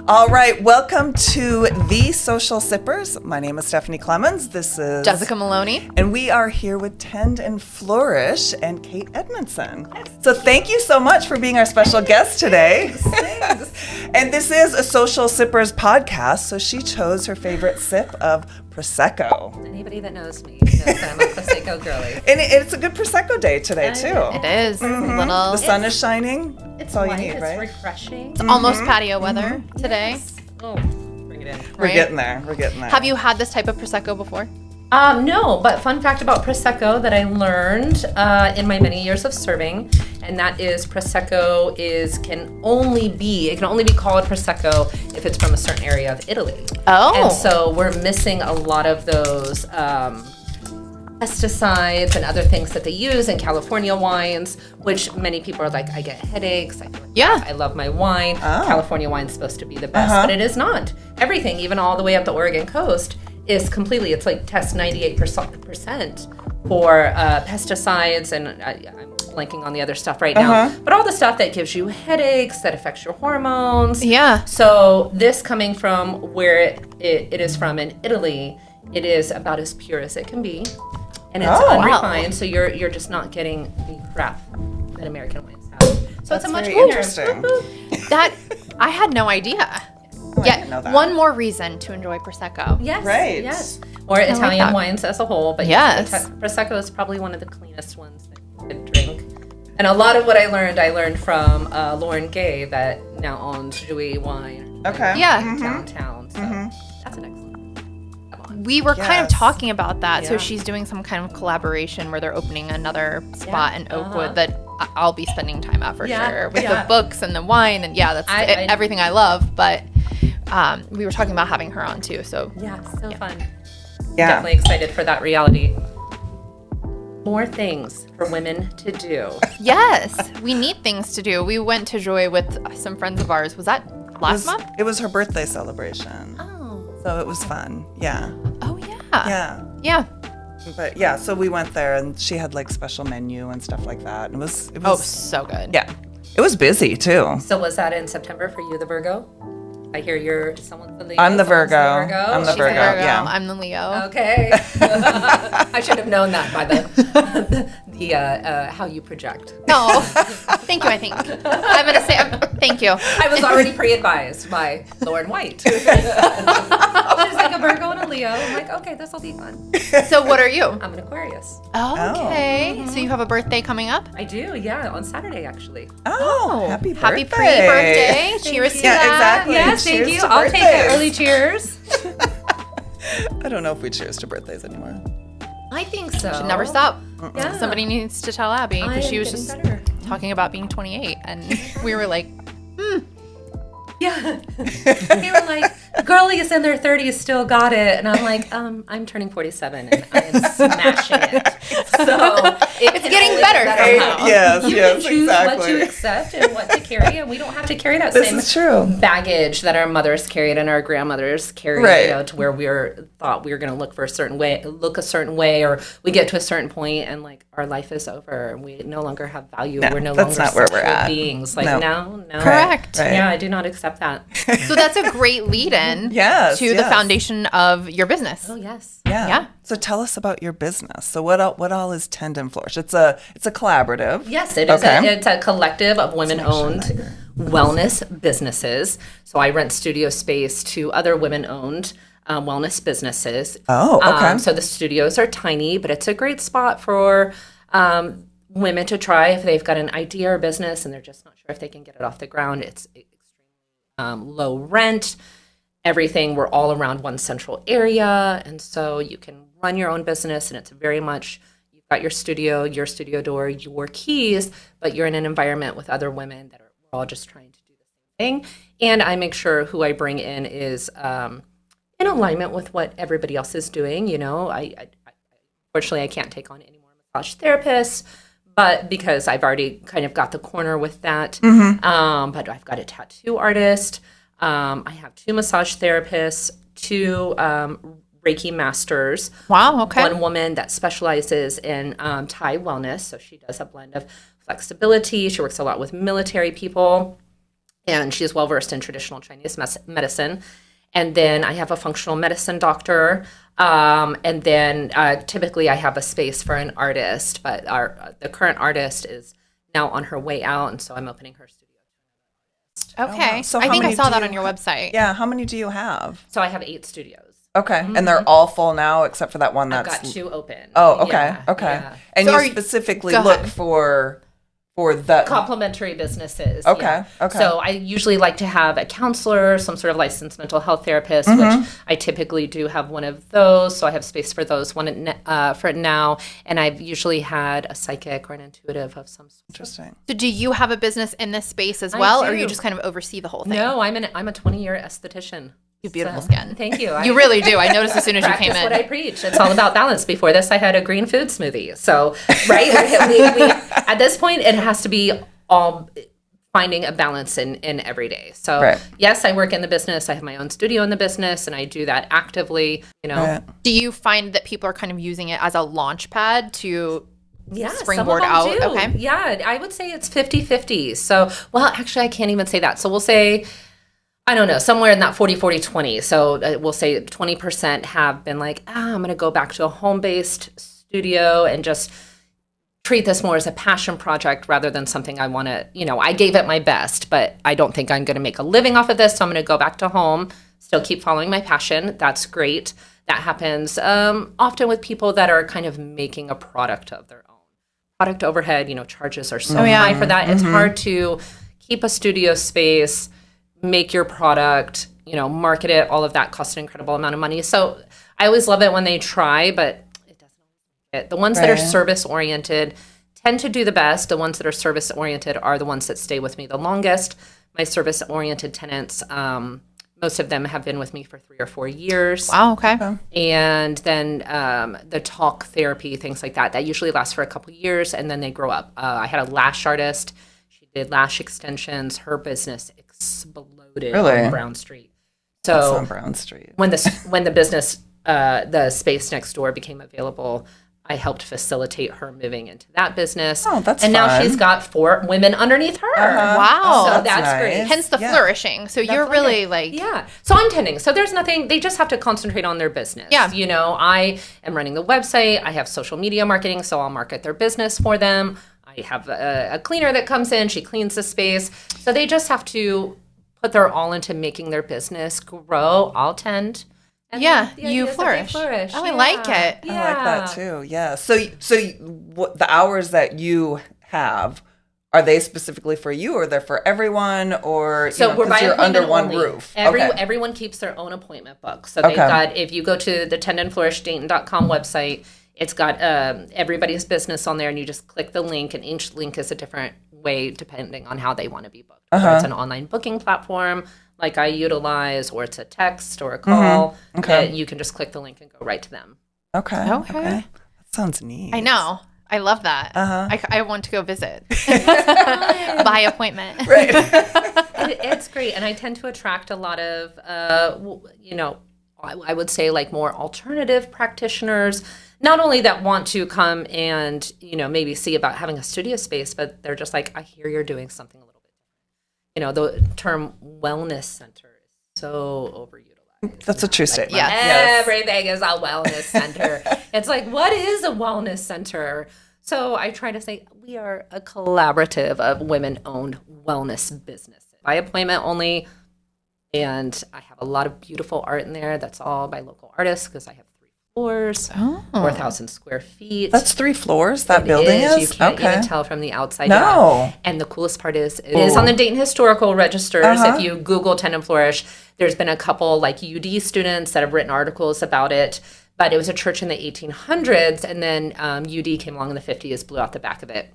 All right, welcome to The Social Sippers. My name is Stephanie Clemens. This is Jessica Maloney. And we are here with Tend and Flourish and Kate Edmondson. So thank you so much for being our special guest today. Thanks. And this is a Social Sippers podcast, so she chose her favorite sip of Prosecco. Anybody that knows me knows that I'm a Prosecco girly. And it's a good Prosecco day today, too. It is. The sun is shining. That's all you need, It's right? refreshing. It's almost patio weather today. Oh, bring it in. We're getting there. We're getting there. Have you had this type of Prosecco before? No, but fun fact about Prosecco that I learned in my many years of serving, and that is Prosecco can only be called Prosecco if it's from a certain area of Italy. Oh. And so we're missing a lot of those pesticides and other things that they use in California wines, which many people are like, I get headaches. I feel like Yeah. I love my wine. California wine's supposed to be the best, but it is not. Everything, even all the way up the Oregon coast, is completely, it's like test 98% for pesticides, and I'm blanking on the other stuff right now, but all the stuff that gives you headaches, that affects your hormones. Yeah. So this coming from where it is from in Italy, it is about as pure as it can be. And it's unrefined, so you're just not getting the crap that American wines have. So it's a much very cleaner. interesting. That I had no idea. I didn't know that. One more reason to enjoy Prosecco. Yes. Right. Yes. Or Italian that. wines as a whole, but Yes. Prosecco is probably one of the cleanest ones that you could drink. And a lot of what I learned from Lauren Gay, that now owns Dewey Wine. Okay. Yeah. Downtown. So that's an excellent. Come on. We were kind of Yes. talking about that. So Yeah. she's doing some kind of collaboration where they're opening another spot in Oakwood Uh-huh. that I'll be spending time at for Yeah, sure, with yeah. the books and the wine, and that's everything I love. But we were talking about having her on too. So Yeah, so fun. Yeah. Definitely excited for that reality. More things for women to do. yes, we need things to do. We went to Joy with some friends of ours. Was that last month? It was her birthday celebration. Oh. So it was fun. Yeah. Oh yeah. Yeah. Yeah. But yeah, so we went there and she had like special menu and stuff like that. And it Oh, was so good. yeah. It was busy too. So was that in September for you, the Virgo? I hear someone's the Leo. I'm the someone's Virgo. I'm the She's the Virgo, Virgo, yeah. I'm the Leo. Okay. I should have known that by the how you project. No, thank you. I think I'm gonna say thank you. I was already pre-advised by Lauren White. She's like a Virgo and a Leo. I'm like, okay, this will be fun. So what are you? I'm an Aquarius. Okay. So you have a birthday coming up? I do, yeah, on Saturday actually. Oh, happy birthday. Happy pre-birthday. Cheers to Yeah, that. exactly. Yes, Cheers thank you. to I'll take an birthdays. early cheers. I don't know if we cheers to birthdays anymore. I think so. Should never stop. Yeah. Somebody needs to tell Abby because she was just better. talking about being 28, and we were like, Yeah. They were like, the girlies in their 30s still got it. And I'm like, I'm turning 47 and I am smashing it. So it's getting better somehow. Yes, You yes, can choose exactly. what to accept and what to carry, and we don't have to carry that This same is true. baggage that our mothers carried and our grandmothers carried, Right. to where thought we were going to look a certain way, or we get to a certain point and like our life is over and we no longer have value. No, We're no that's longer not where we're sexual at. beings. Like No. no. correct. Right. Yeah, I do not accept that. So that's a great lead-in Yes, to the yes. foundation of your business. Oh yes. Yeah. So tell us about your business. So what all is Tend and Flourish? It's a collaborative. Yes, it is. Okay. It's a collective of women-owned wellness businesses. So I rent studio space to other women-owned wellness businesses. Oh, okay. So the studios are tiny, but it's a great spot for women to try if they've got an idea or business and they're just not sure if they can get it off the ground. It's extremely low rent. Everything, we're all around one central area, and so you can run your own business, and it's very much, you've got your studio door, your keys, but you're in an environment with other women that are we're all just trying to do the same thing. And I make sure who I bring in is in alignment with what everybody else is doing. Unfortunately, I can't take on any more massage therapists, but because I've already kind of got the corner with that. But I've got a tattoo artist. I have 2 massage therapists, 2 Reiki masters. Wow, okay. One woman that specializes in Thai wellness. So she does a blend of flexibility. She works a lot with military people. and she's well-versed in traditional Chinese medicine. And then I have a functional medicine doctor. And then typically I have a space for an artist, but the current artist is now on her way out, and so I'm opening her studio. Okay. wow. So I how think I many saw do that you on your website. Yeah, how many do you have? So I have 8 studios. Okay, and they're all full now except for that one I've that's... got 2 open. Oh, okay, Yeah, okay. yeah. And So you specifically Go look ahead. for the... Complementary businesses. Okay, yeah. okay. So I usually like to have a counselor, some sort of licensed mental health therapist, Mm-hmm. which I typically do have one of those. So I have space for those for now. And I've usually had a psychic or an intuitive of some sort. Interesting. So do you have a business in this space as well, or do. you just kind of oversee the whole thing? No, I'm a 20-year esthetician. You have beautiful So, skin. Thank you. You really do. I noticed as soon as you came Practice what I in. preach. It's all about balance. Before this, I had a green food smoothie. So, right, we, at this point, it has to be all finding a balance in every day. So, Right. yes, I work in the business. I have my own studio in the business, and I do that actively. Right. Do you find that people are kind of using it as a launch pad to Yeah, springboard some of them out? do. Okay. Yeah, I would say it's 50-50. So, well, actually, I can't even say that. So we'll say, I don't know, somewhere in that 40-40-20. So we'll say 20% have been like, I'm going to go back to a home-based studio and just treat this more as a passion project rather than something I want to, I gave it my best, but I don't think I'm going to make a living off of this. So I'm going to go back to home, still keep following my passion. That's great. That happens often with people that are kind of making a product of their own. Product overhead, charges are so high for that. It's hard to keep a studio space, make your product, market it. All of that costs an incredible amount of money. So I always love it when they try, but it doesn't always make it. The ones that are Right. service oriented tend to do the best. The ones that are service oriented are the ones that stay with me the longest. My service oriented tenants, most of them have been with me for 3 or 4 years. Wow, okay. And then the talk therapy, things like that usually lasts for a couple years, and then they grow up. I had a lash artist. She did lash extensions. Her business exploded Really? on Brown Street. That's So on Brown Street. when the business, the space next door became available, I helped facilitate her moving into that business. Oh, that's And now fun. she's got 4 women underneath her. Wow. So that's that's great. nice. Hence the Yeah. flourishing. So you're really like, Yeah. So I'm tending. So there's nothing, they just have to concentrate on their business. Yeah. I am running the website. I have social media marketing, so I'll market their business for them. I have a cleaner that comes in. She cleans the space. So they just have to put their all into making their business grow. I'll tend. And yeah, the idea you is that they flourish. Oh, I Yeah. like it. Yeah. I like that too. Yeah. So what the hours that you have, are they specifically for you, or they're for everyone, or So we're 'cause by you're appointment under one only. roof? Everyone keeps their own appointment book. So they've Okay. got, if you go to the Tend and Flourish Dayton.com website, it's got everybody's business on there, and you just click the link, and each link is a different way depending on how they want to be booked. Whether it's an online booking platform like I utilize, or it's a text or a call, Okay. that you can just click the link and go right to them. Okay. Okay. That sounds neat. I know. I love that. Uh-huh. I want to go visit by appointment. Right. It's great, and I tend to attract a lot of, I would say like more alternative practitioners. Not only that want to come and maybe see about having a studio space, but they're just like, I hear you're doing something a little bit different. The term wellness center is so overutilized. That's a true statement. Yeah. Yes. Everything is a wellness center. It's like, what is a wellness center? So I try to say we are a collaborative of women-owned wellness businesses. By appointment only, and I have a lot of beautiful art in there. That's all by local artists because I have 3 floors, 4,000 square feet. That's 3 floors. That It building is. You can't okay. even tell from the outside. No. Yeah. And the coolest part is it is on the Dayton Historical Registers. If you Google Tend and Flourish, there's been a couple like UD students that have written articles about it. But it was a church in the 1800s, and then UD came along in the 50s, blew out the back of it,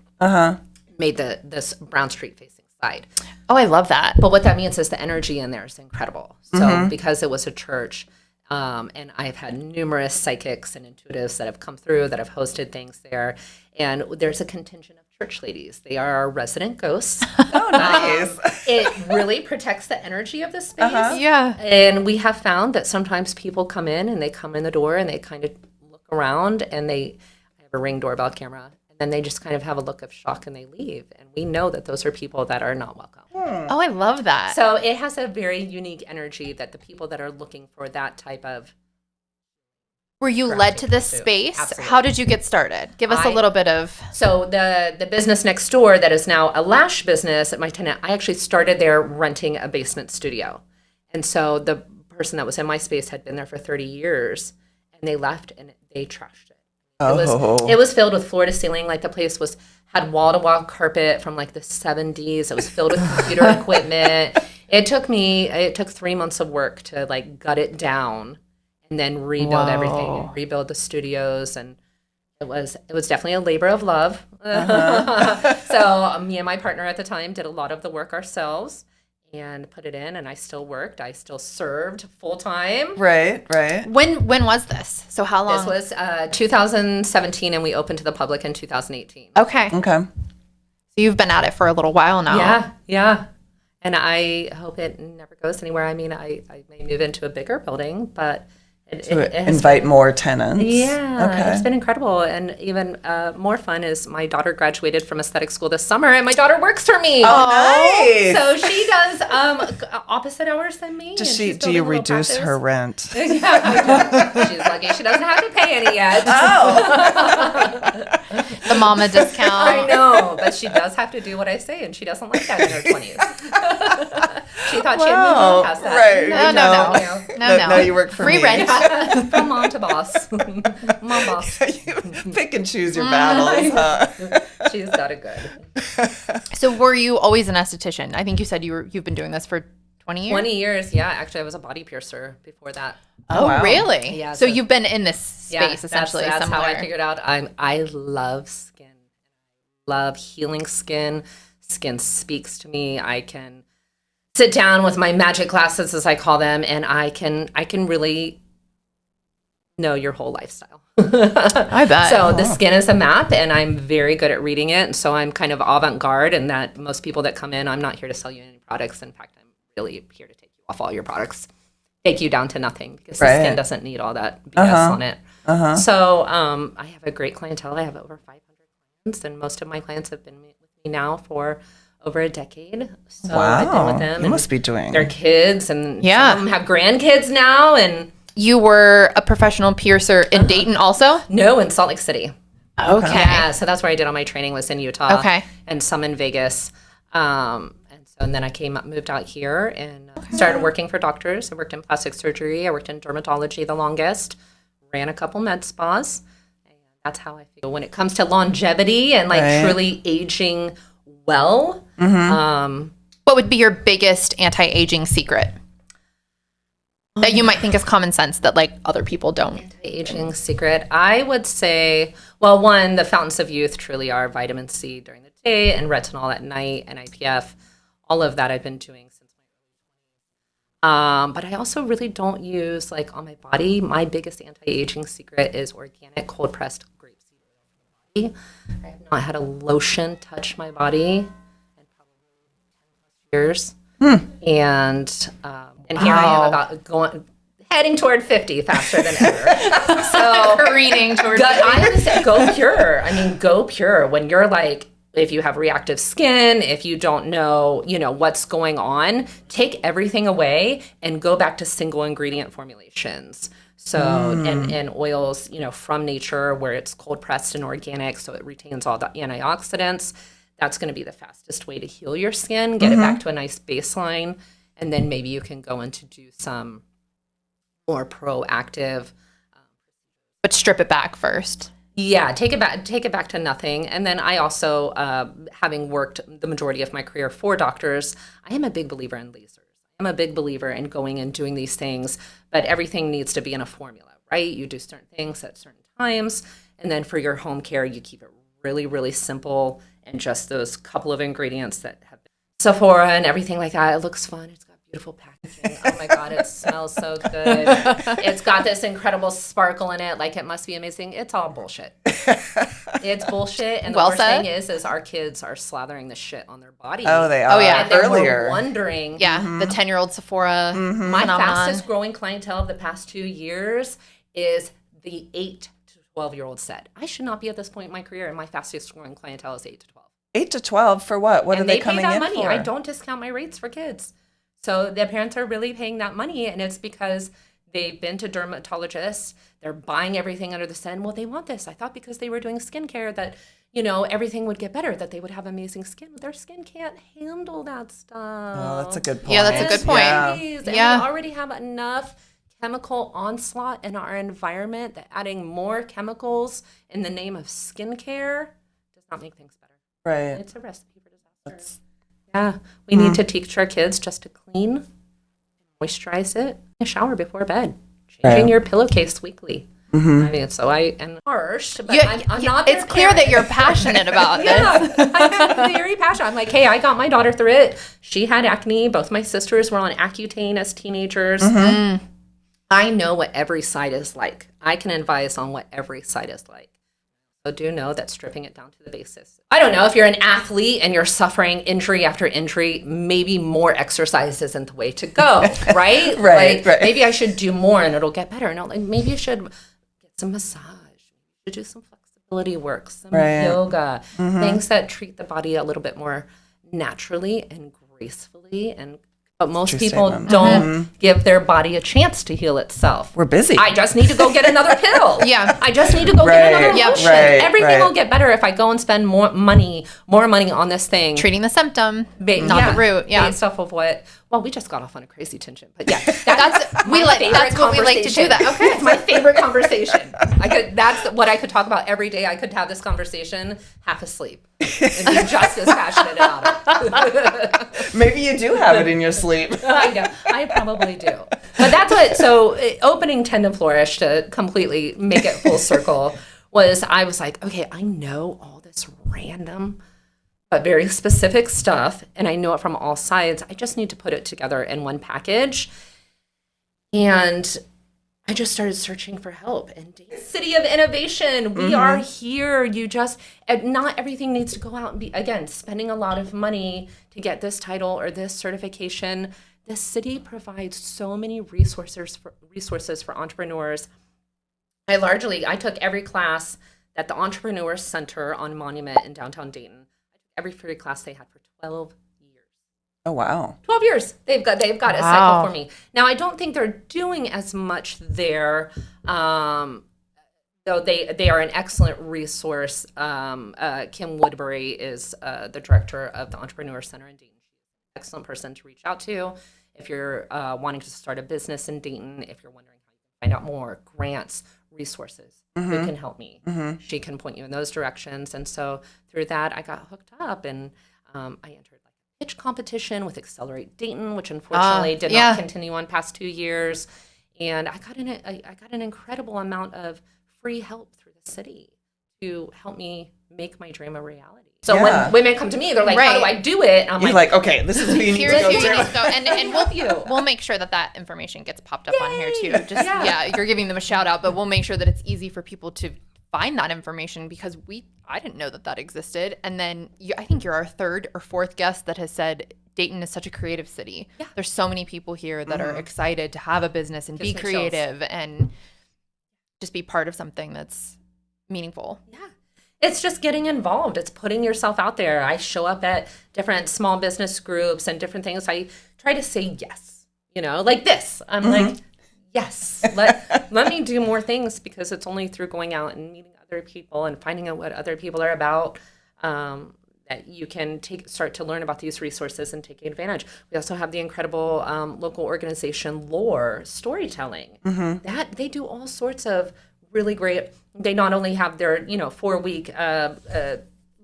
made this Brown Street facing side. Oh, I love that. But what that means is the energy in there is incredible. So because it was a church, and I've had numerous psychics and intuitives that have come through that have hosted things there, and there's a contingent of church ladies. They are our resident ghosts. Oh, nice. It really protects the energy of the space. Yeah. And we have found that sometimes people come in and they come in the door and they kind of look around and I have a Ring doorbell camera, and then they just kind of have a look of shock and they leave. And we know that those are people that are not welcome. Oh, I love that. So it has a very unique energy that the people that are looking for that type of. Were you led to this space? Absolutely. How did you get started? Give us a little bit of. So the business next door that is now a lash business at my tenant, I actually started there renting a basement studio. And so the person that was in my space had been there for 30 years and they left and they trashed it. It was filled with floor to ceiling. Like the place had wall to wall carpet from like the 70s. It was filled with computer equipment. It took 3 months of work to like gut it down and then rebuild everything and rebuild the studios. And it was definitely a labor of love. So me and my partner at the time did a lot of the work ourselves and put it in, and I still worked. I still served full time. Right. When was this? So how long? This was 2017, and we opened to the public in 2018. Okay. Okay. So you've been at it for a little while now. Yeah. And I hope it never goes anywhere. I mean, I may move into a bigger building, but it invite more tenants. Yeah, Okay. It's been incredible. And even more fun is my daughter graduated from aesthetic school this summer, and my daughter works for me. Oh, nice. So she does opposite hours than me. Do you reduce her rent? Yeah. She's lucky she doesn't have to pay any yet. The mama discount. I know, but she does have to do what I say, and she doesn't like that in her 20s. She thought she had moved on past that. Right. No, you work for free me. rent. From mom to boss. Mom boss. You pick and choose your battles, huh? She's got it good. So were you always an esthetician? I think you said you've been doing this for 20 years? 20 years, yeah. Actually, I was a body piercer before that. Oh, wow. Really? Yeah. So you've been in this space essentially. That's somewhere. how I figured out. I love skin. Love healing skin. Skin speaks to me. I can sit down with my magic glasses, as I call them, and I can really know your whole lifestyle. I bet. So the skin is a map, and I'm very good at reading it. And so I'm kind of avant-garde in that most people that come in, I'm not here to sell you any products. In fact, I'm really here to take you off all your products, take you down to nothing, because the skin doesn't need all that BS on it. So I have a great clientele. I have over 500 clients, and most of my clients have been with me now for over a decade. So I've been with them. You must be doing their kids, and Yeah. some of them have grandkids now. And you were a professional piercer in Dayton also? no, in Salt Lake City. Okay. Yeah, so that's where I did all my training, was in Utah. Okay. And some in Vegas. And then I moved out here and started working for doctors. I worked in plastic surgery. I worked in dermatology the longest. Ran a couple med spas. And that's how I feel when it comes to longevity and like truly aging well. What would be your biggest anti-aging secret that you might think is common sense that like other people don't? Aging secret, I would say, well, one, the fountains of youth truly are vitamin C during the day and retinol at night and IPF. All of that I've been doing since my but I also really don't use, like, on my body. My biggest anti-aging secret is organic cold pressed grapeseed oil. I have not had a lotion touch my body in probably 10+ years. And here I am heading toward 50 faster than ever. So Careening towards I would say go pure. I mean, go pure. When you're like, if you have reactive skin, if you don't know, what's going on, take everything away and go back to single ingredient formulations. So, and oils, from nature, where it's cold pressed and organic, so it retains all the antioxidants. That's going to be the fastest way to heal your skin, get it back to a nice baseline, and then maybe you can go in to do some more proactive. But strip it back first. Yeah, take it back to nothing. And then I also, having worked the majority of my career for doctors, I am a big believer in lasers. I'm a big believer in going and doing these things, but everything needs to be in a formula, right? You do certain things at certain times, and then for your home care, you keep it really, really simple and just those couple of ingredients that have been Sephora and everything like that. It looks fun. It's got beautiful packaging. Oh my God, it smells so good. It's got this incredible sparkle in it. Like, it must be amazing. It's all bullshit. It's bullshit. And the worst thing is our kids are slathering the shit on their body. Oh, they are. Oh, yeah. And then Earlier. we're wondering. Yeah, the 10-year-old Sephora My phenomenon. fastest growing clientele of the past 2 years is the 8 to 12-year-old set. I should not be at this point in my career, and my fastest growing clientele is 8 to 12. 8 to 12 for what? What and are they they pay coming that in money. for? I don't discount my rates for kids. So the parents are really paying that money, and it's because they've been to dermatologists. They're buying everything under the sun. Well, they want this. I thought because they were doing skincare that, everything would get better, that they would have amazing skin. Their skin can't handle that stuff. Oh, that's a good point. Yeah, that's a good point. Yeah. And Yeah. we already have enough chemical onslaught in our environment that adding more chemicals in the name of skincare does not make things better. Right. It's a recipe for disaster. Yeah, we need to teach our kids just to clean, moisturize it, a shower before bed, changing your pillowcase weekly. I mean, so I'm harsh, but I'm not. It's clear that you're passionate about this. Yeah, I'm very passionate. I'm like, hey, I got my daughter through it. She had acne. Both my sisters were on Accutane as teenagers. I know what every side is like. I can advise on what every side is like. So do know that stripping it down to the basis. I don't know, if you're an athlete and you're suffering injury after injury, maybe more exercise isn't the way to go, right? Right. Maybe I should do more and it'll get better. No, like maybe you should get some massage. You should do some flexibility work, some yoga, things that treat the body a little bit more naturally and gracefully. But most True people statement. don't give their body a chance to heal itself. We're busy. I just need to go get another pill. Yeah. I just need to go get another Yep. lotion. Everything will get better if I go and spend more money on this thing. Treating the symptom, not the root. Yeah. Based off of what? Well, we just got off on a crazy tangent, but yeah, That's what we like to do. That. Okay. It's my favorite conversation. That's what I could talk about every day. I could have this conversation half asleep and be just as passionate about it. Maybe you do have it in your sleep. I know. I probably do. But that's what, so opening Tend Flourish, to completely make it full circle, I was like, okay, I know all this random but very specific stuff, and I know it from all sides. I just need to put it together in one package. And I just started searching for help. And City of Innovation, we are here. Not everything needs to go out and be, again, spending a lot of money to get this title or this certification. The city provides so many resources for entrepreneurs. I took every class at the Entrepreneur Center on Monument in downtown Dayton. Every free class they had for 12 years. Oh, wow. 12 years. They've got a cycle for me. Now, I don't think they're doing as much there, though they are an excellent resource. Kim Woodbury is the director of the Entrepreneur Center in Dayton. Excellent person to reach out to if you're wanting to start a business in Dayton, if you're wondering how you can find out more, grants, resources. Who can help me? She can point you in those directions. And so through that, I got hooked up, and I entered like a pitch competition with Accelerate Dayton, which unfortunately did not continue on past 2 years. And I got an incredible amount of free help through the city to help me make my dream a reality. So when women come to me, they're like, how do I do it? I'm You're like, okay, this is who you need to go Here's who you to. need to go. And we'll make sure that information gets popped up on here too. You're giving them a shout out, but we'll make sure that it's easy for people to find that information, because I didn't know that existed. And then I think you're our third or fourth guest that has said Dayton is such a creative city. Yeah. There's so many people here that are excited to have a business and be creative and just be part of something that's meaningful. Yeah. It's just getting involved. It's putting yourself out there. I show up at different small business groups and different things. I try to say yes, like this. I'm like, yes, let me do more things, because it's only through going out and meeting other people and finding out what other people are about that you can start to learn about these resources and take advantage. We also have the incredible local organization Lore Storytelling. That they do all sorts of really great. They not only have their 4-week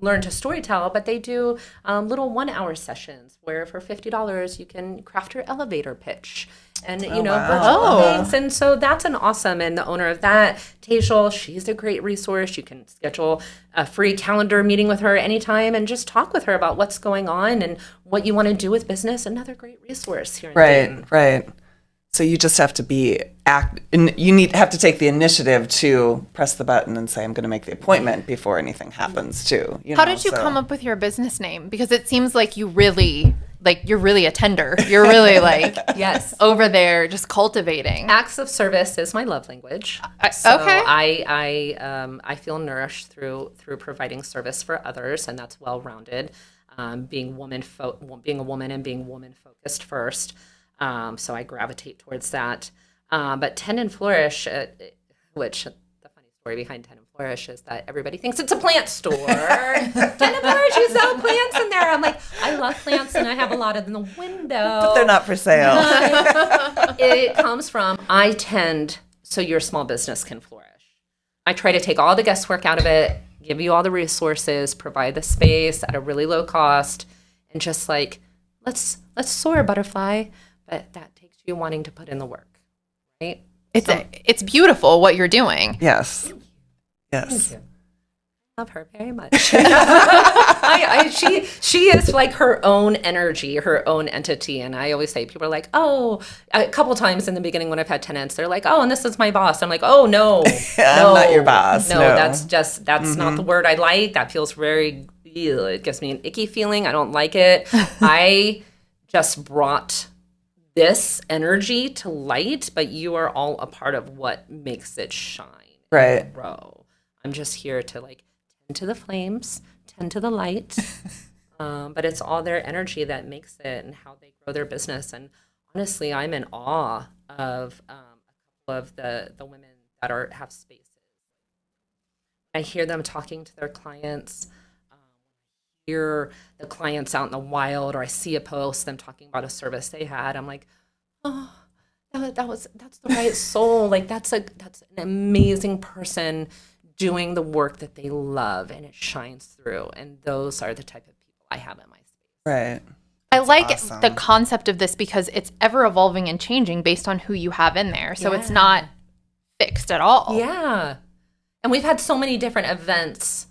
learn to storytell, but they do little 1-hour sessions where for $50 you can craft your elevator pitch and virtual things. And so that's an awesome. And the owner of that, Tejal, she's a great resource. You can schedule a free calendar meeting with her anytime and just talk with her about what's going on and what you want to do with business. Another great resource here in Dayton. Right. So you just have to have to take the initiative to press the button and say, I'm going to make the appointment before anything happens too. How did you come up with your business name? Because it seems like you really like you're really a tender. You're really like Yes. over there just cultivating. Acts of service is my love language. Okay. I feel nourished through providing service for others, and that's well rounded. Being a woman and being woman focused first. So I gravitate towards that. But Tend and Flourish, which the funny story behind Tend and Flourish is that everybody thinks it's a plant store. Tend and Flourish, you sell plants in there. I'm like, I love plants and I have a lot of them in the window. But they're not for sale. It comes from, I tend so your small business can flourish. I try to take all the guesswork out of it, give you all the resources, provide the space at a really low cost, and just like, let's soar, butterfly. But that takes you wanting to put in the work, right? It's beautiful what you're doing. Yes. Yes. I love her very much. She is like her own energy, her own entity. And I always say, people are like, oh, a couple times in the beginning when I've had tenants, they're like, oh, and this is my boss. I'm like, oh, no. I'm not your boss. No, that's not the word I like. That feels very, it gives me an icky feeling. I don't like it. I just brought this energy to light, but you are all a part of what makes it shine. Right. Grow. I'm just here to like tend to the flames, tend to the light. But it's all their energy that makes it and how they grow their business. And honestly, I'm in awe of a couple of the women that have spaces. I hear them talking to their clients. Hear the clients out in the wild, or I see a post them talking about a service they had. I'm like, oh, that's the right soul. Like that's an amazing person doing the work that they love, and it shines through. And those are the type of people I have in my space. Right. I like awesome. the concept of this because it's ever evolving and changing based on who you have in there. So it's not fixed at all. Yeah. And we've had so many different events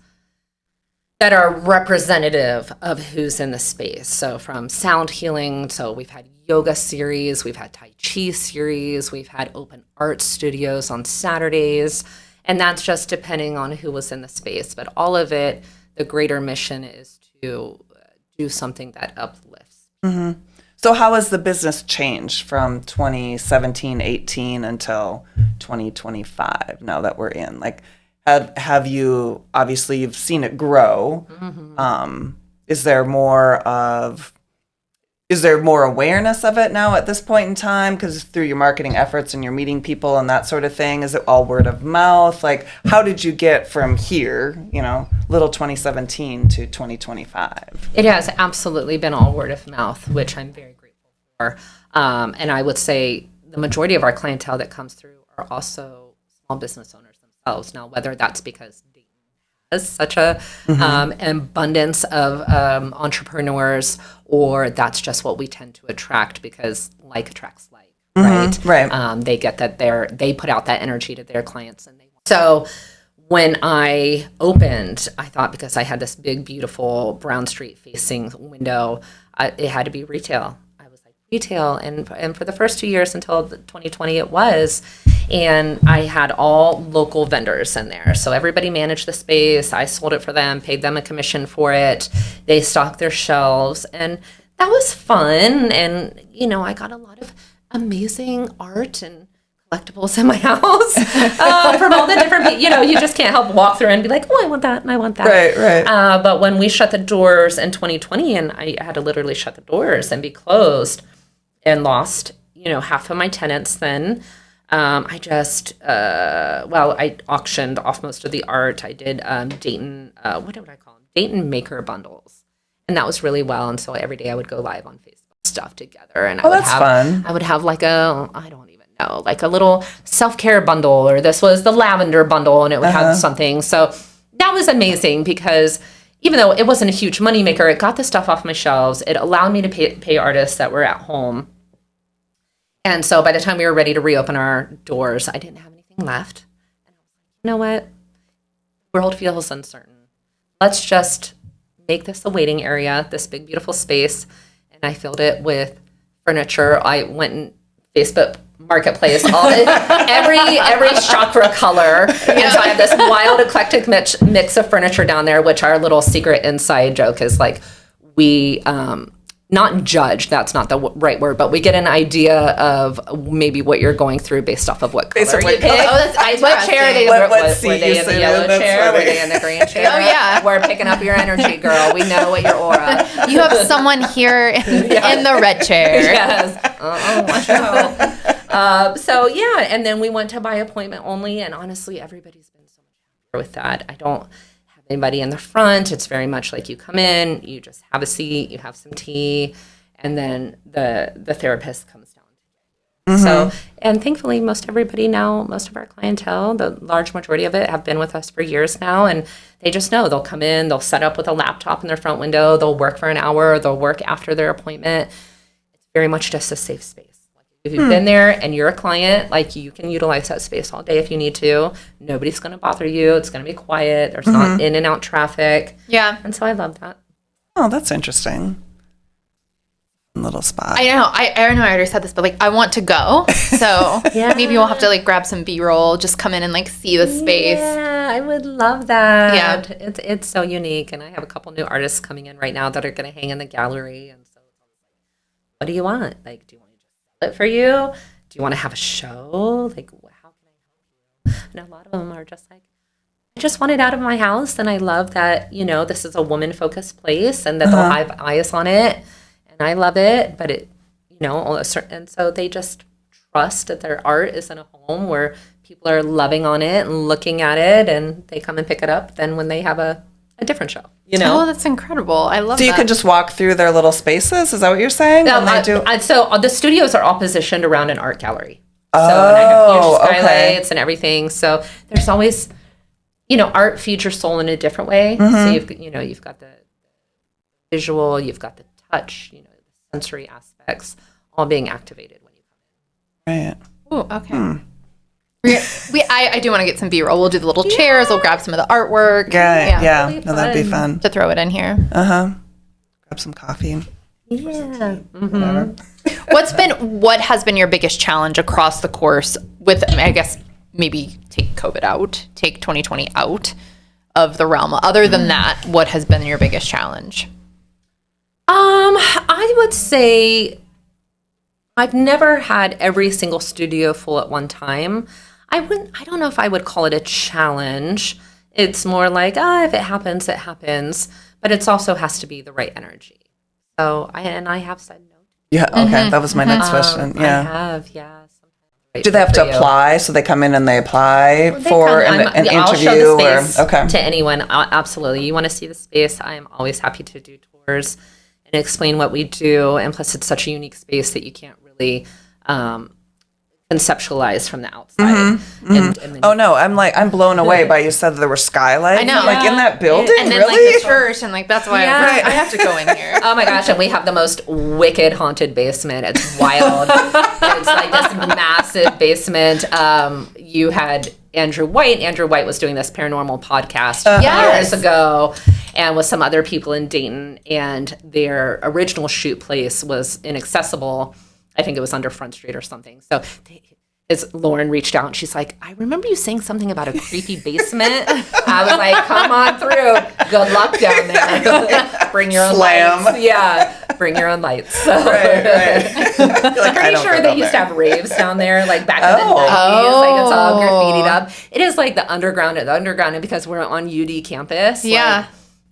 that are representative of who's in the space. So from sound healing, so we've had yoga series, we've had Tai Chi series, we've had open art studios on Saturdays, and that's just depending on who was in the space. But all of it, the greater mission is to do something that uplifts. Mm-hmm. So how has the business changed from 2017, 18 until 2025 now that we're in? Like, have you, obviously you've seen it grow. Mm-hmm. Is there more awareness of it now at this point in time? Because through your marketing efforts and you're meeting people and that sort of thing, is it all word of mouth? Like, how did you get from here, little 2017 to 2025? It has absolutely been all word of mouth, which I'm very grateful for. And I would say the majority of our clientele that comes through are also small business owners themselves. Now, whether that's because Dayton has such a abundance of entrepreneurs, or that's just what we tend to attract because like attracts like, right? Right. They get that they put out that energy to their clients, and so when I opened, I thought because I had this big, beautiful Brown Street facing window, it had to be retail. Retail, and for the first 2 years until 2020 it was, and I had all local vendors in there, so everybody managed the space. I sold it for them, paid them a commission for it, they stocked their shelves, and that was fun. And I got a lot of amazing art and collectibles in my house from all the different people. You just can't help walk through and be like, oh, I want that and I want that. Right. But when we shut the doors in 2020, and I had to literally shut the doors and be closed, and lost, half of my tenants then. I auctioned off most of the art. I did Dayton, what would I call them? Dayton maker bundles. And that was really well. And so every day I would go live on Facebook, stuff together. And fun. I would have like I don't even know, like a little self-care bundle, or this was the lavender bundle, and it would have something. So that was amazing because even though it wasn't a huge moneymaker, it got the stuff off my shelves. It allowed me to pay artists that were at home. And so by the time we were ready to reopen our doors, I didn't have anything left. And I was like, you know what? The world feels uncertain. Let's just make this a waiting area, this big, beautiful space. And I filled it with furniture. I went in Facebook Marketplace, every chakra color. And so I have this wild, eclectic mix of furniture down there, which our little secret inside joke is like, we not judge, that's not the right word, but we get an idea of maybe what you're going through based off of what color you pick. Oh, that's What chair are they? Were they in the yellow chair? Were they in the green chair? Oh, yeah. We're picking up your energy, girl. We know what your aura. You have someone here in the red chair. Yes. Watch out. So yeah, and then we went to by appointment only, and honestly, everybody's been so much happier with that. I don't have anybody in the front. It's very much like you come in, you just have a seat, you have some tea, and then the therapist comes down. So, and thankfully, most of our clientele, the large majority of it, have been with us for years now, and they just know they'll come in, they'll set up with a laptop in their front window, they'll work for an hour, they'll work after their appointment. It's very much just a safe space. If you've been there and you're a client, like you can utilize that space all day if you need to. Nobody's going to bother you. It's going to be quiet. There's not in and out traffic. Yeah. And so I love that. Oh, that's interesting. Little spot. I know. I know I already said this, but like I want to go. So maybe we'll have to like grab some B-roll, just come in and like see the space. Yeah, I would love that. Yeah. It's so unique. And I have a couple new artists coming in right now that are going to hang in the gallery. And so what do you want? Like, do you want to just sell it for you? Do you want to have a show? Like, how can I help you? And a lot of them are just like, I just want it out of my house. And I love that, this is a woman-focused place and that they'll have eyes on it. And I love it, but it, and so they just trust that their art is in a home where people are loving on it and looking at it, and they come and pick it up then when they have a different show. Oh, that's incredible. I love that. So you can just walk through their little spaces? Is that what you're saying? So the studios are all positioned around an art gallery. Oh, and I have huge okay. skylights and everything. So there's always, art feeds your soul in a different way. So you've got the visual, you've got the touch, the sensory aspects all being activated when you come in. Right. Oh, okay. I do want to get some B-roll. We'll do the little chairs. We'll grab some of the artwork. Yeah. Really No, that'd be fun. To throw it in here. Grab some coffee. Yeah. What has been your biggest challenge across the course with, I guess, maybe take COVID out, take 2020 out of the realm? Other than that, what has been your biggest challenge? I would say I've never had every single studio full at one time. I don't know if I would call it a challenge. It's more like, if it happens, it happens. But it also has to be the right energy. So, I have said no. Yeah, okay. That was my next question. Yeah. I have, yeah. Do they have to apply? So they come in and they apply for an I'll interview? show the space Okay. to anyone. Absolutely. You want to see the space? I am always happy to do tours and explain what we do. And plus, it's such a unique space that you can't really conceptualize from the outside. And then I'm blown away by you said there were skylights. I know. Like in that building? And then really? like the church, and like that's why I have to go in here. Oh my gosh, and we have the most wicked haunted basement. It's wild. It's like this massive basement. You had Andrew White. Andrew White was doing this paranormal podcast years ago, and with some other people in Dayton, and their original shoot place was inaccessible. I think it was under Front Street or something. So Lauren reached out and she's like, I remember you saying something about a creepy basement. I was like, come on through. Good luck down there. Bring your own lights. Yeah, bring your own lights. So. Right. I'm pretty sure they used to have raves down there, like back in the 90s. Like it's all graffitied up. It is like the underground, and because we're on UD campus. Yeah.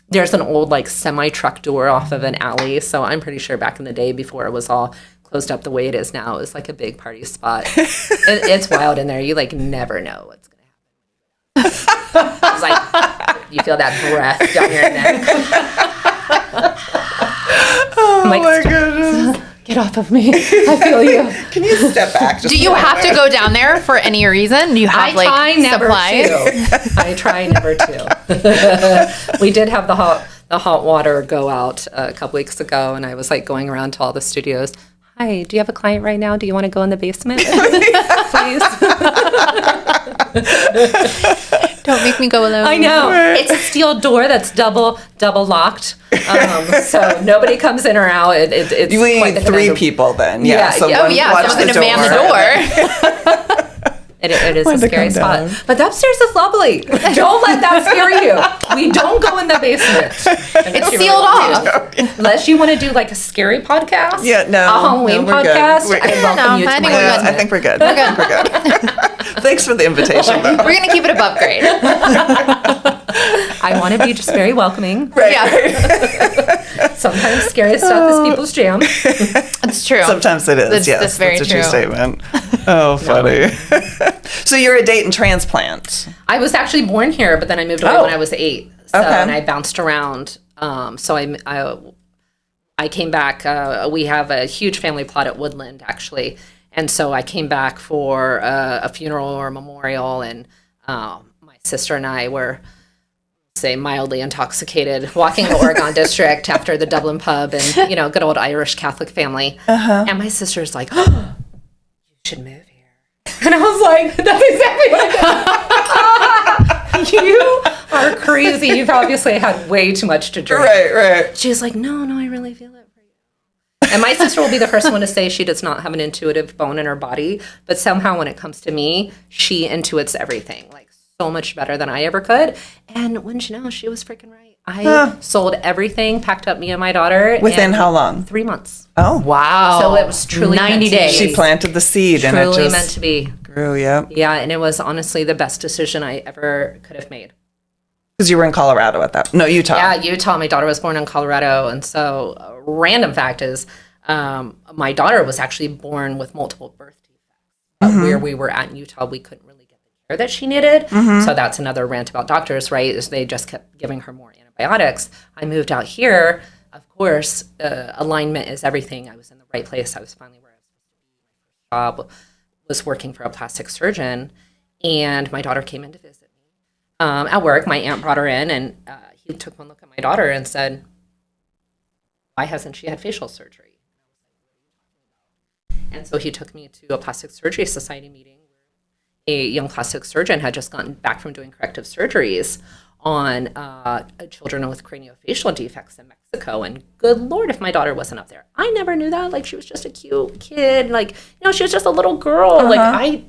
There's an old like semi-truck door off of an alley. So I'm pretty sure back in the day before it was all closed up the way it is now, it's like a big party spot. It's wild in there. You like never know what's going to happen. It's like you feel that breath down your neck. Oh my goodness. Get off of me. I feel you. Can you step back? Do you have to go down there for any reason? Do you have supplies? I try never to. We did have the hot water go out a couple weeks ago, and I was like going around to all the studios. Hi, do you have a client right now? Do you want to go in the basement? Please. Don't make me go alone. I know. It's a steel door that's double locked. So nobody comes in or out. It's you need 3 people then. Yeah. Yeah. So someone's going to man the door. It is When a to scary come spot. down. But the upstairs is lovely. Don't let that scare you. We don't go in the basement. It's sealed off. Unless you want to do like a scary podcast. Yeah, no. A Halloween we're good. podcast. We're- I welcome you I to think my we're good. I think we're good. We're good. Thanks for the invitation, though. We're gonna keep it above grade. I want to be just very welcoming. Yeah, Sometimes scary stuff is people's jam. it's true. Sometimes it is. That's- Yes, that's very a true true. statement. Oh, funny. So you're a Dayton transplant. I was actually born here, but then I moved away Oh. when I was 8. So, Okay. and I bounced around. So I came back. We have a huge family plot at Woodland, actually. And so I came back for a funeral or a memorial. And my sister and I were, say, mildly intoxicated, walking the Oregon District after the Dublin pub and, good old Irish Catholic family. And my sister's like, oh, you should move here. And I was like, that's exactly what you are crazy. You've obviously had way too much to drink. Right. She's like, no, I really feel it for you. And my sister will be the first one to say she does not have an intuitive bone in her body. But somehow when it comes to me, she intuits everything, like so much better than I ever could. And wouldn't you know, she was freaking right. I sold everything, packed up me and my daughter. Within and how long? 3 months. Oh, Wow. So it was truly 90 meant to days. be. she planted the seed and it Truly just meant to be. grew, yep. Yeah, and it was honestly the best decision I ever could have made. Because you were in Colorado at that. No, Utah. Yeah, Utah. My daughter was born in Colorado, and so a random fact is, my daughter was actually born with multiple birth defects. But where we were at in Utah, we couldn't really get the care that she needed. So that's another rant about doctors, right? Is they just kept giving her more antibiotics. I moved out here. Of course, alignment is everything. I was in the right place. I was finally where I was supposed to be. My first job was working for a plastic surgeon, and my daughter came in to visit me at work. My aunt brought her in, and he took one look at my daughter and said, why hasn't she had facial surgery? And so he took me to a plastic surgery society meeting where a young plastic surgeon had just gotten back from doing corrective surgeries on children with craniofacial defects in Mexico. And good Lord, if my daughter wasn't up there. I never knew that. Like, she was just a cute kid. Like, she was just a little girl. Like,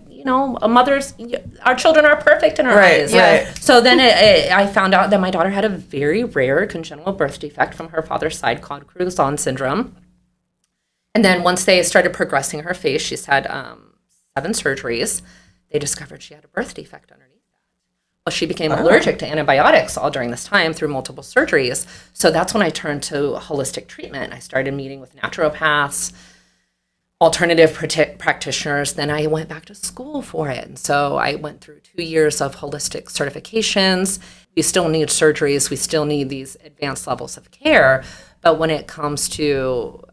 our children are perfect in our eyes. Right. So then I found out that my daughter had a very rare congenital birth defect from her father's side called Creutzfeldt syndrome. And then once they started progressing her face, she's had 7 surgeries. They discovered she had a birth defect underneath that. Well, she became allergic to antibiotics all during this time through multiple surgeries. So that's when I turned to holistic treatment. I started meeting with naturopaths, alternative practitioners. Then I went back to school for it. And so I went through 2 years of holistic certifications. We still need surgeries. We still need these advanced levels of care. But when it comes to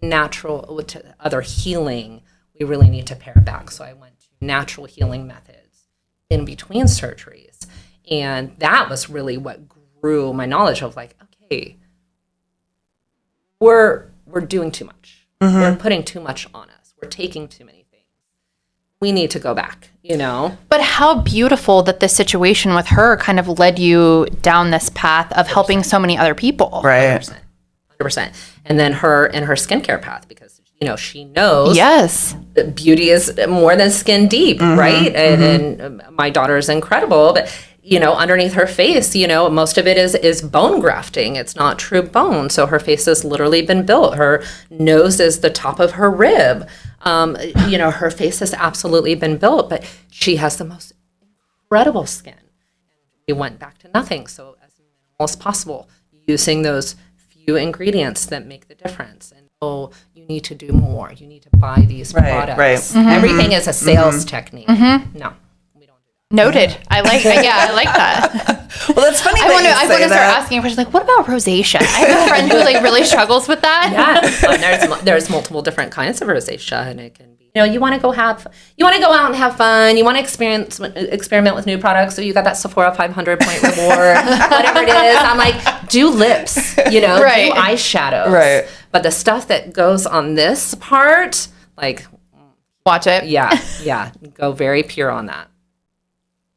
natural, to other healing, we really need to pare back. So I went to natural healing methods in between surgeries. And that was really what grew my knowledge of, like, okay, we're doing too much. We're putting too much on us. We're taking too many things. We need to go back, But how beautiful that this situation with her kind of led you down this path of helping so many other people. Right. 100%. And then her skincare path, because she knows Yes. that beauty is more than skin deep, right? And my daughter is incredible, but underneath her face, most of it is bone grafting. It's not true bone. So her face has literally been built. Her nose is the top of her rib. Her face has absolutely been built, but she has the most incredible skin. We went back to nothing. So as minimal as possible, using those few ingredients that make the difference. And you need to do more. You need to buy these products. Right. Everything is a sales technique. No. Noted. I like that. Well, that's funny I want to that you say start that. asking questions like, what about rosacea? I have a friend who really struggles with that. Yeah, there's multiple different kinds of rosacea, and it can be. You want to go out and have fun. You want to experiment with new products. So you got that Sephora 500 point reward, whatever it is. I'm like, do lips, Right. do eyeshadows. Right. But the stuff that goes on this part, like, Watch it. yeah, go very pure on that.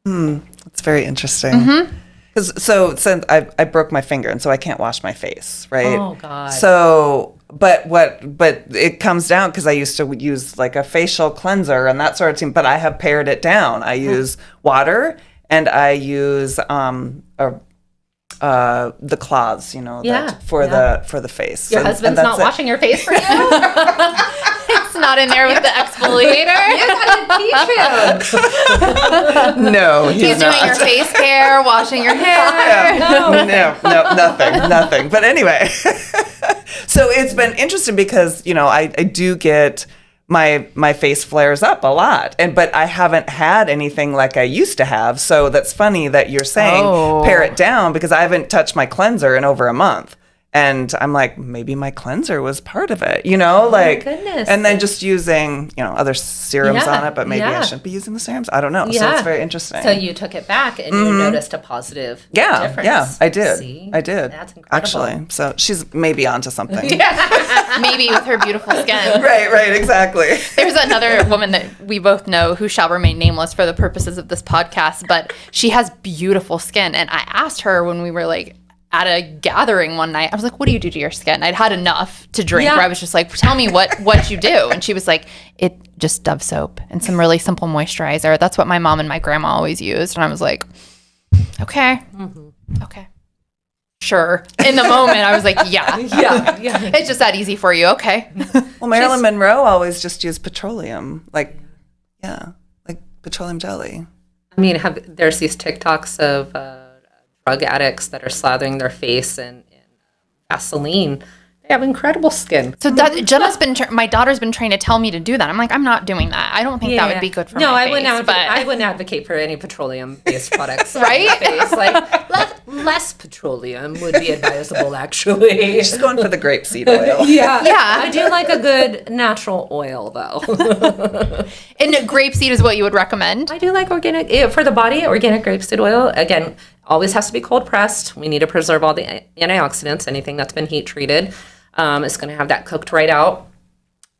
It's very interesting. Because since I broke my finger, and so I can't wash my face, right? Oh, God. So but it comes down because I used to use like a facial cleanser and that sort of thing, but I have pared it down. I use water and I use the cloths, for the face. Your husband's not washing your face for you? It's not in there with the exfoliator. You gotta teach him. No, he's doing your face care, washing your hair. No, nothing. But anyway, so it's been interesting because I do get my face flares up a lot, but I haven't had anything like I used to have. So that's funny that you're saying pare it down because I haven't touched my cleanser in over a month. And I'm like, maybe my cleanser was part of it, my goodness. And then just using, other serums on it, but maybe I shouldn't be using the serums. I don't know. So it's very interesting. So you took it back and you noticed a positive difference. Yeah, I did. See? I did. That's incredible. Actually. So she's maybe onto something. Maybe with her beautiful skin. Right, exactly. There's another woman that we both know who shall remain nameless for the purposes of this podcast, but she has beautiful skin. And I asked her when we were like, at a gathering one night, I was like, what do you do to your skin? I'd had enough to drink where I was just like, tell me what you do. And she was like, it just Dove soap and some really simple moisturizer. That's what my mom and my grandma always used. And I was like, okay. Okay. Sure. In the moment, I was like, yeah. It's just that easy for you. Okay. Well, Marilyn Monroe always just used petroleum, like petroleum jelly. I mean, there's these TikToks of drug addicts that are slathering their face in Vaseline. They have incredible skin. So my daughter's been trying to tell me to do that. I'm like, I'm not doing that. I don't think that would be good for my face. I wouldn't advocate for any petroleum-based products. Right? On your face. Like, less petroleum would be advisable, actually. She's going for the grapeseed oil. Yeah. I do like a good natural oil, though. And grapeseed is what you would recommend? I do like organic, for the body, organic grapeseed oil. Again, always has to be cold pressed. We need to preserve all the antioxidants, anything that's been heat treated. It's going to have that cooked right out.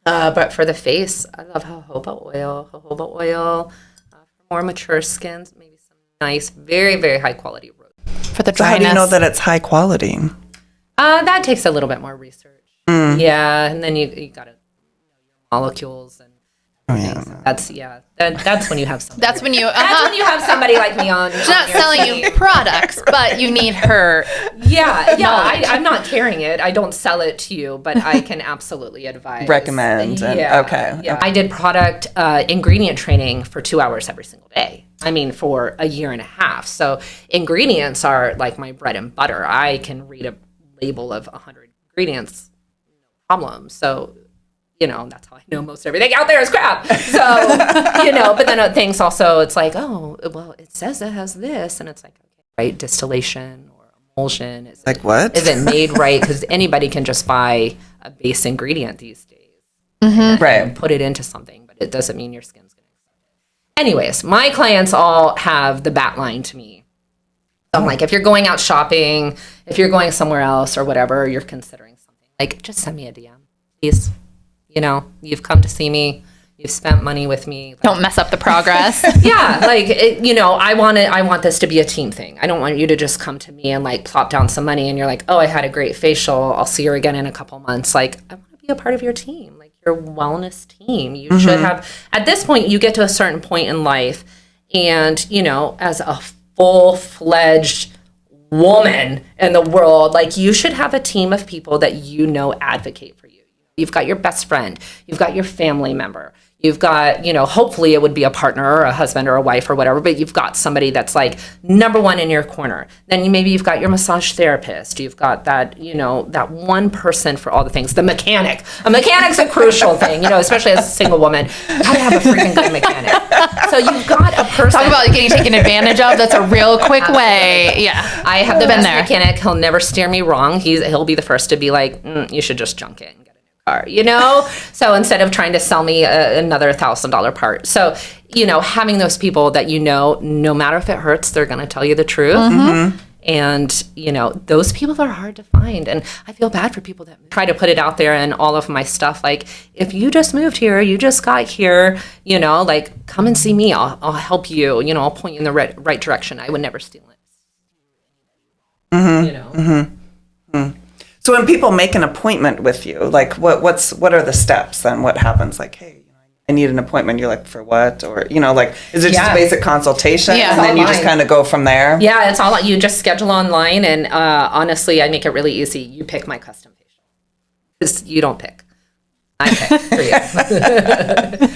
But for the face, I love jojoba oil. For more mature skins, maybe some nice, very, very high quality rose. For the So dryness. how do you know that it's high quality? That takes a little bit more research. Yeah, and then you got to know your molecules and things. That's when you have somebody. That's when you have somebody like me on. She's not selling you products, but you need her. I'm not carrying it. I don't sell it to you, but I can absolutely advise. Recommend. Okay. I did product ingredient training for 2 hours every single day. I mean, for a year and a half. So ingredients are like my bread and butter. I can read a label of 100 ingredients, no problem. So that's how I know most everything out there is crap. So, but then things also, it's like, oh, well, it says it has this. And it's like, okay, right, distillation or emulsion. Like what? Is it made right? Because anybody can just buy a base ingredient these days. And put it into something, but it doesn't mean your skin's going to accept it. Anyways, my clients all have the bat line to me. So I'm like, if you're going out shopping, if you're going somewhere else or whatever, you're considering something, like, just send me a DM, please. You've come to see me. You've spent money with me. Don't mess up the progress. I want this to be a team thing. I don't want you to just come to me and like plop down some money and you're like, oh, I had a great facial. I'll see you again in a couple months. Like, I want to be a part of your team, like your wellness team. You should have, at this point, you get to a certain point in life and, as a full-fledged woman in the world, like you should have a team of people that advocate for you. You've got your best friend, you've got your family member, you've got, hopefully it would be a partner or a husband or a wife or whatever, but you've got somebody that's like number one in your corner. Then maybe you've got your massage therapist, you've got that, that one person for all the things. The mechanic. A mechanic's a crucial thing, especially as a single woman. Gotta have a freaking good mechanic. So you've got a person. Talk about getting taken advantage of. That's a real quick way. Yeah. I have the best mechanic. He'll never steer me wrong. He'll be the first to be like, you should just junk it. So instead of trying to sell me another $1,000 part. So, having those people that no matter if it hurts, they're going to tell you the truth. And, those people are hard to find. And I feel bad for people that try to put it out there in all of my stuff. Like, if you just moved here, you just got here, like, come and see me. I'll help you. I'll point you in the right direction. I would never steal it. So when people make an appointment with you, like what are the steps then? What happens? Like, hey, I need an appointment. You're like, for what? Or, like, is it just a basic consultation? Yeah. And then you just kind of go from there? Yeah, it's all, you just schedule online, and honestly, I make it really easy. You pick my custom facial. Because you don't pick. I pick for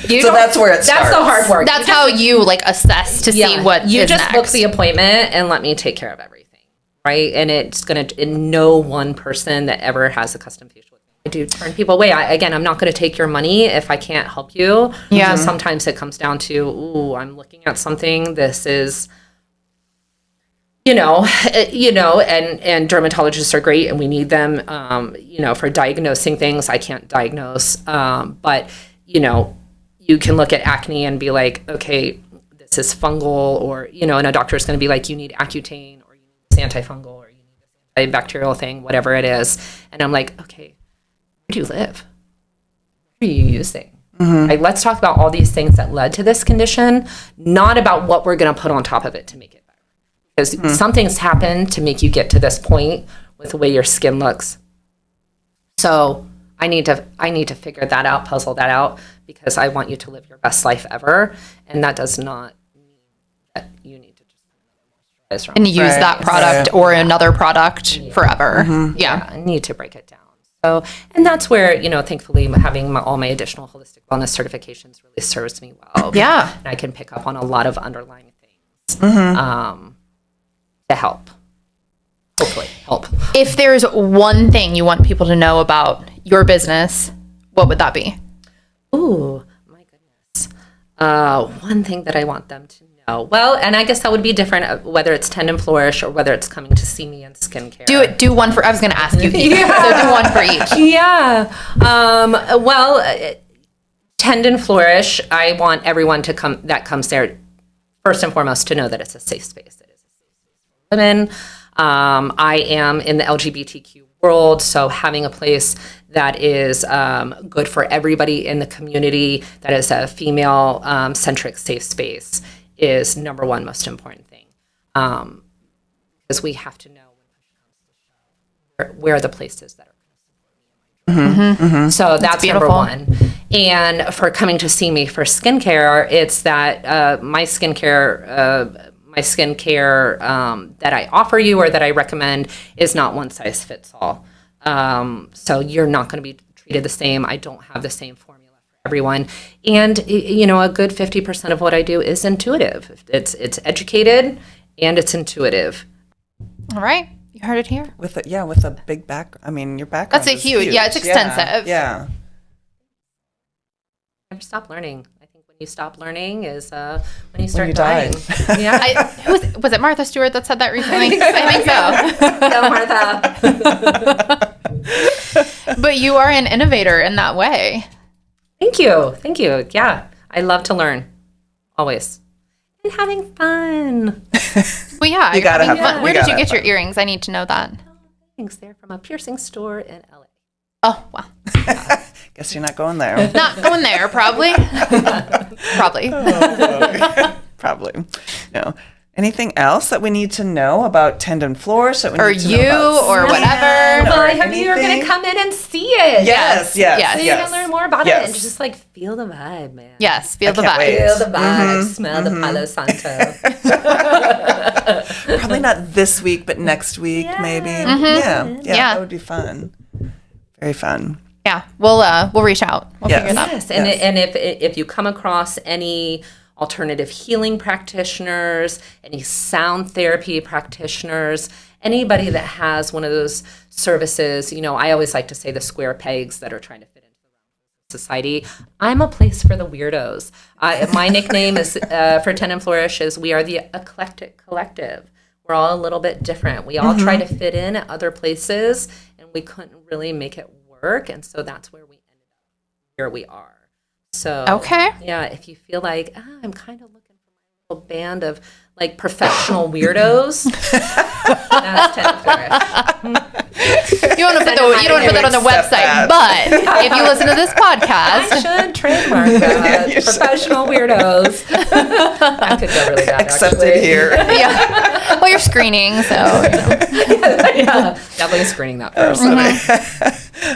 you. So that's where it starts. That's the hard work. That's how you like assess to see what you is just next. book the appointment and let me take care of everything, right? And it's going to, no one person that ever has a custom facial. I do turn people away. I'm not going to take your money if I can't help you. Yeah. So sometimes it comes down to, I'm looking at something. This is, and dermatologists are great, and we need them, for diagnosing things. I can't diagnose, but you can look at acne and be like, okay, this is fungal, or and a doctor is going to be like, you need Accutane, or you need this antifungal, or you need this antibacterial thing, whatever it is, and I'm like, okay, where do you live? What are you using? Like, let's talk about all these things that led to this condition, not about what we're going to put on top of it to make it better. Because something's happened to make you get to this point with the way your skin looks. So I need to figure that out, puzzle that out, because I want you to live your best life ever. And that does not mean that you need to just moisturize and use that product or another product forever. Yeah. I need to break it down. So, and that's where, thankfully having all my additional holistic wellness certifications really serves me well. Yeah. And I can pick up on a lot of underlying things to hopefully help. If there's one thing you want people to know about your business, what would that be? Ooh, my goodness. One thing that I want them to know. Well, and I guess that would be different whether it's Tend Flourish or whether it's coming to see me in skincare. Do one for, I was going to ask you. So do one for each. Yeah. Tend Flourish, I want everyone that comes there, first and foremost, to know that it's a safe space. It is a safe space for women. I am in the LGBTQ world, so having a place that is good for everybody in the community, that is a female centric safe space, is number one most important thing. Because we have to know when push comes to shove where are the places that are going to support me. So that's number one. And for coming to see me for skincare, it's that my skincare that I offer you or that I recommend is not one size fits all. So you're not going to be treated the same. I don't have the same formula for everyone. And, a good 50% of what I do is intuitive. It's educated and it's intuitive. All right. You heard it here. With a big background. I mean, your background That's is huge. Yeah, it's extensive. Yeah. Never stop learning. I think when you stop learning is when you start you dying. die. Yeah. Was it Martha Stewart that said that recently? I think so. Martha. But you are an innovator in that way. Thank you. Yeah. I love to learn. Always. And having fun. Well, yeah. You gotta have fun. Where did you get your earrings? I need to know that. Thanks. They're from a piercing store in LA. Oh, wow. Guess you're not going there. Not going there, probably. Probably. Probably. No. Anything else that we need to know about Tend Flourish? That we Or need to know you, about or whatever. skin Well, or I hope you're going anything? to come in and see it. Yes. Yes. So you can learn more about it and Yes. just feel the vibe, man. Yes, feel the can't vibe. wait. Feel the vibe. Smell the Palo Santo. Probably not this week, but next week, maybe. Yeah. That would be fun. Very fun. Yeah, we'll reach out. We'll Yes. figure that out. Yes, and if you come across any alternative healing practitioners, any sound therapy practitioners, anybody that has one of those services, I always like to say the square pegs that are trying to fit into the society. I'm a place for the weirdos. My nickname is for Tend Flourish is we are the eclectic collective. We're all a little bit different. We all try to fit in at other places, and we couldn't really make it work, and so that's where we ended up where we are. So Okay. yeah, if you feel like I'm kind of looking for my little band of professional weirdos, that's Tend Flourish. You want to put that on the website, but if you listen to this podcast, I should trademark that. Professional weirdos. That could go really bad. Accepted actually. here. yeah, Well, you're screening, so Yeah, definitely screening that first.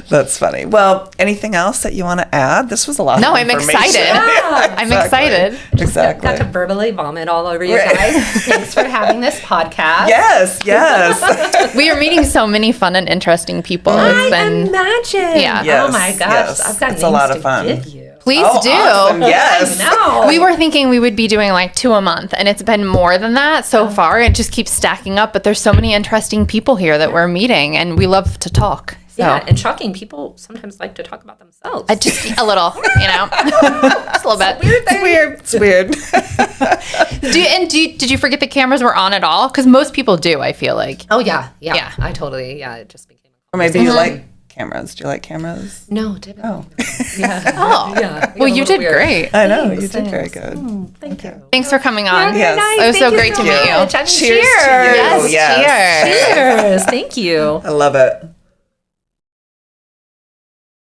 That's funny. Well, anything else that you want to add? This was a lot no, of I'm information. excited. Yeah, I'm excited. Exactly. Got to verbally vomit all over you guys. Thanks for having this podcast. Yes. We are meeting so many fun and interesting people. It's been Imagine. Yeah. Yes, Oh my gosh. yes. I've got It's names a lot of to fun. give you. please Oh, do. awesome. Yes. No. We were thinking we would be doing like 2 a month, and it's been more than that so far. It just keeps stacking up, but there's so many interesting people here that we're meeting, and we love to talk. So Yeah, and shocking, people sometimes like to talk about themselves. just a little, just a little bit. It's weird. Did you forget the cameras were on at all? Because most people do, I feel like. Oh, yeah. Yeah. I totally, it just became Or maybe you like cameras. Do you like cameras? No, typically. Oh. Yeah. Oh. Yeah. Well, you did great. I know. You Thanks, did very thanks. good. Thank you. Thanks for coming on. Yes. It was so great to meet you. I mean, Cheers to you. Yes, Yes. cheers. Cheers. Thank you. I love it.